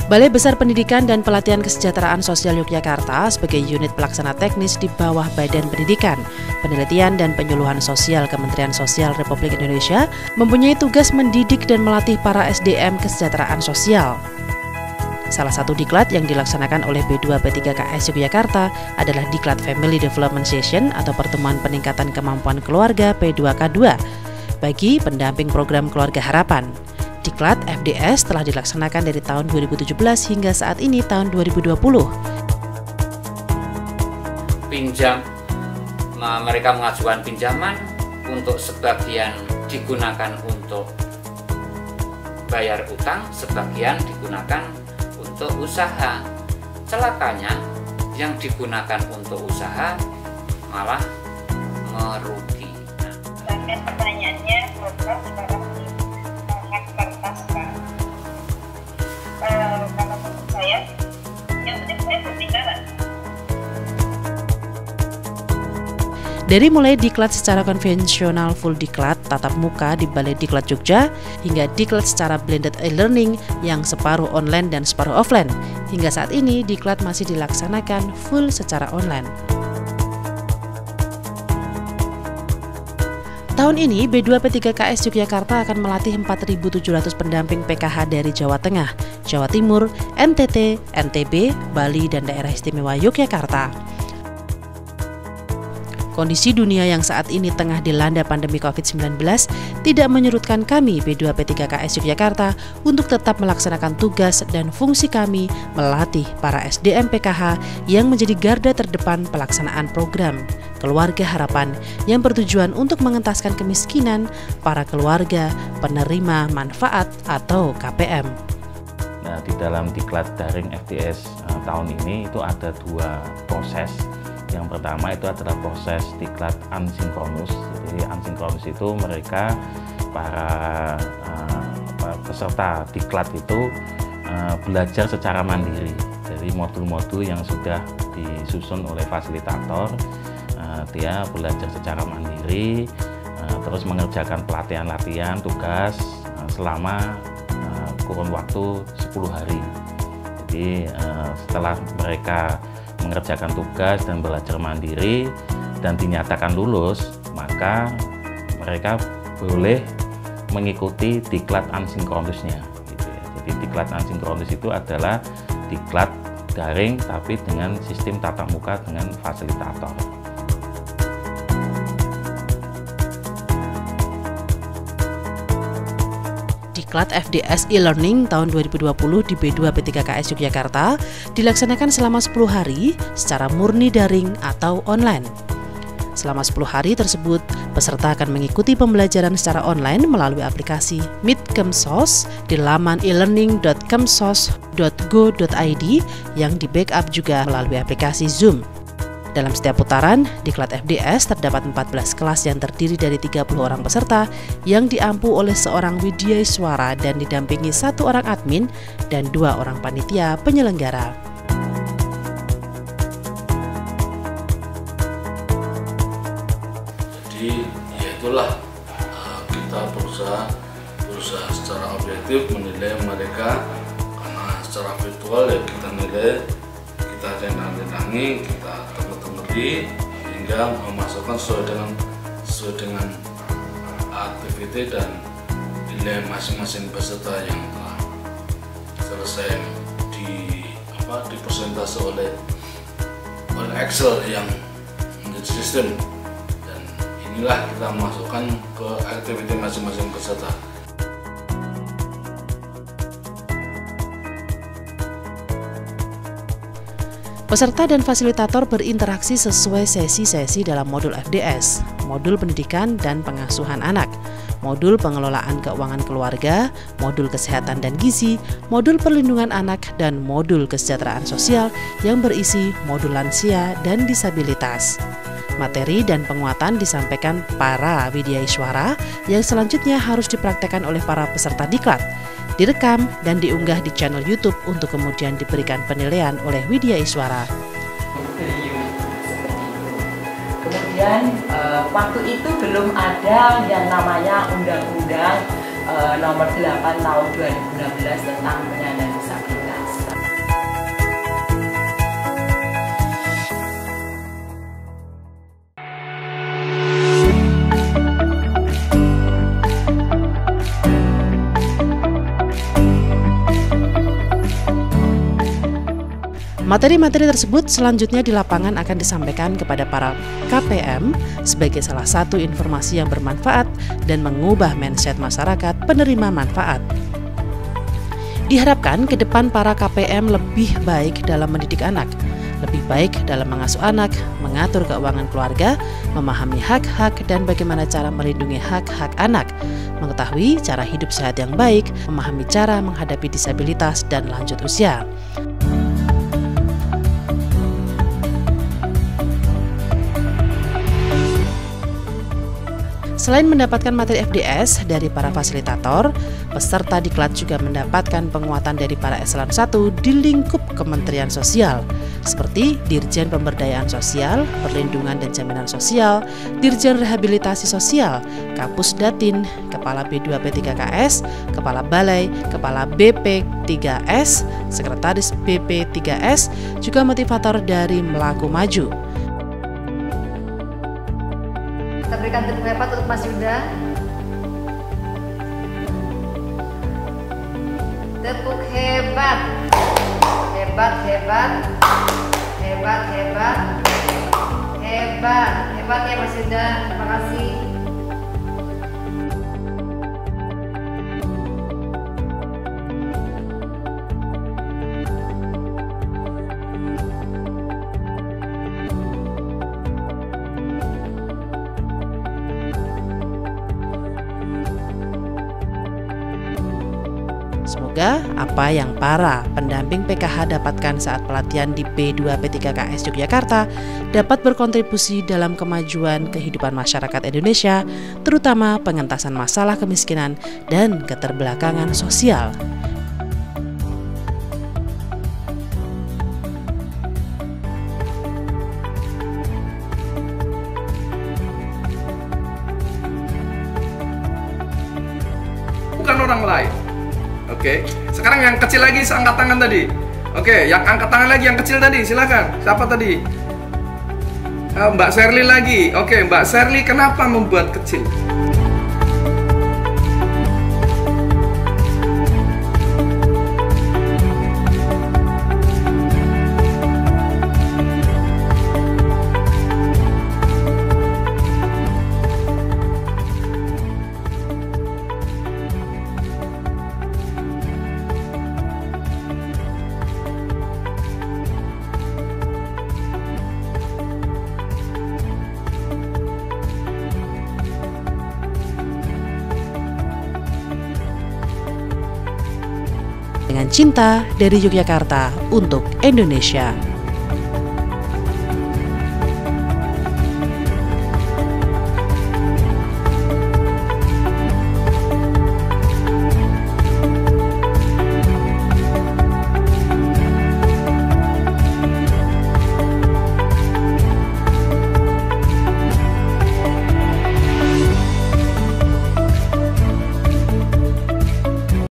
Balai Besar Pendidikan dan Pelatihan Kesejahteraan Sosial Yogyakarta sebagai unit pelaksana teknis di bawah Badan Pendidikan, Penelitian dan Penyuluhan Sosial Kementerian Sosial Republik Indonesia mempunyai tugas mendidik dan melatih para SDM kesejahteraan sosial. Salah satu diklat yang dilaksanakan oleh B2P3KS Yogyakarta adalah Diklat Family Development Session atau Pertemuan Peningkatan Kemampuan Keluarga P2K2 bagi pendamping program Keluarga Harapan. Diklat FDS telah dilaksanakan dari tahun 2017 hingga saat ini tahun 2020. Mereka mengajukan pinjaman, untuk sebagian digunakan untuk bayar utang, sebagian digunakan untuk usaha. Celakanya yang digunakan untuk usaha malah merugi. Dan pertanyaannya, program sekarang hak kertas Pak. Kalau menurut saya, yang penting saya berbicara. Dari mulai diklat secara konvensional full diklat tatap muka di Balai Diklat Jogja hingga diklat secara blended e-learning yang separuh online dan separuh offline. Hingga saat ini diklat masih dilaksanakan full secara online. Tahun ini B2P3KS Yogyakarta akan melatih 4.700 pendamping PKH dari Jawa Tengah, Jawa Timur, NTT, NTB, Bali, dan Daerah Istimewa Yogyakarta. Kondisi dunia yang saat ini tengah dilanda pandemi COVID-19 tidak menyurutkan kami B2P3KS Yogyakarta untuk tetap melaksanakan tugas dan fungsi kami melatih para SDM PKH yang menjadi garda terdepan pelaksanaan program Keluarga Harapan yang bertujuan untuk mengentaskan kemiskinan para keluarga penerima manfaat atau KPM. Nah, di dalam diklat daring FDS tahun ini itu ada dua proses. Yang pertama itu adalah proses diklat asinkronus. Jadi asinkronus itu mereka para peserta diklat itu belajar secara mandiri dari modul-modul yang sudah disusun oleh fasilitator. Dia belajar secara mandiri, terus mengerjakan pelatihan-latihan tugas selama kurun waktu 10 hari. Jadi setelah mereka mengerjakan tugas dan belajar mandiri dan dinyatakan lulus, maka mereka boleh mengikuti diklat asinkronusnya. Gitu ya. Jadi diklat asinkronus itu adalah diklat daring tapi dengan sistem tatap muka dengan fasilitator. Diklat FDS e-learning tahun 2020 di B2P3KS Yogyakarta dilaksanakan selama 10 hari secara murni daring atau online. Selama 10 hari tersebut, peserta akan mengikuti pembelajaran secara online melalui aplikasi Meet Kemsos di laman elearning.kemsos.go.id yang di-backup juga melalui aplikasi Zoom. Dalam setiap putaran, diklat FDS terdapat 14 kelas yang terdiri dari 30 orang peserta yang diampu oleh seorang widyaiswara dan didampingi 1 orang admin dan 2 orang panitia penyelenggara. Jadi ya itulah kita berusaha secara objektif menilai mereka, karena secara virtual ya kita nilai, kita centang-centangi, kita hingga memasukkan sesuai dengan aktiviti dan nilai masing-masing peserta yang telah selesai dipresentasi oleh Excel yang menjadi sistem, dan inilah kita masukkan ke aktiviti masing-masing peserta. Peserta dan fasilitator berinteraksi sesuai sesi-sesi dalam modul FDS, modul pendidikan dan pengasuhan anak, modul pengelolaan keuangan keluarga, modul kesehatan dan gizi, modul perlindungan anak, dan modul kesejahteraan sosial yang berisi modul lansia dan disabilitas. Materi dan penguatan disampaikan para widyaiswara yang selanjutnya harus dipraktekkan oleh para peserta diklat, direkam dan diunggah di channel YouTube untuk kemudian diberikan penilaian oleh widyaiswara. Kemudian waktu itu belum ada yang namanya Undang-Undang Nomor 8 Tahun 2016 tentang penyandang disabilitas. Materi-materi tersebut selanjutnya di lapangan akan disampaikan kepada para KPM sebagai salah satu informasi yang bermanfaat dan mengubah mindset masyarakat penerima manfaat. Diharapkan ke depan para KPM lebih baik dalam mendidik anak, lebih baik dalam mengasuh anak, mengatur keuangan keluarga, memahami hak-hak dan bagaimana cara melindungi hak-hak anak, mengetahui cara hidup sehat yang baik, memahami cara menghadapi disabilitas dan lanjut usia. Selain mendapatkan materi FDS dari para fasilitator, peserta diklat juga mendapatkan penguatan dari para eselon 1 di lingkup Kementerian Sosial, seperti Dirjen Pemberdayaan Sosial, Perlindungan dan Jaminan Sosial, Dirjen Rehabilitasi Sosial, Kapus Datin, Kepala B2P3KS, Kepala Balai, Kepala BP3S, Sekretaris BP3S, juga motivator dari Melaku Maju. Kita berikan tepuk hebat untuk Mas Yuda. Tepuk hebat. Hebat, hebat. Hebat, hebat. Hebat. Hebat ya Mas Yuda. Terima kasih. Semoga apa yang para pendamping PKH dapatkan saat pelatihan di B2P3KS Yogyakarta dapat berkontribusi dalam kemajuan kehidupan masyarakat Indonesia, terutama pengentasan masalah kemiskinan dan keterbelakangan sosial. Bukan orang lain. Oke, sekarang yang kecil lagi angkat tangan tadi. Oke, yang angkat tangan lagi yang kecil tadi, silakan. Siapa tadi? Mbak Sherly lagi. Oke, Mbak Sherly kenapa membuat kecil? Dengan cinta dari Yogyakarta untuk Indonesia.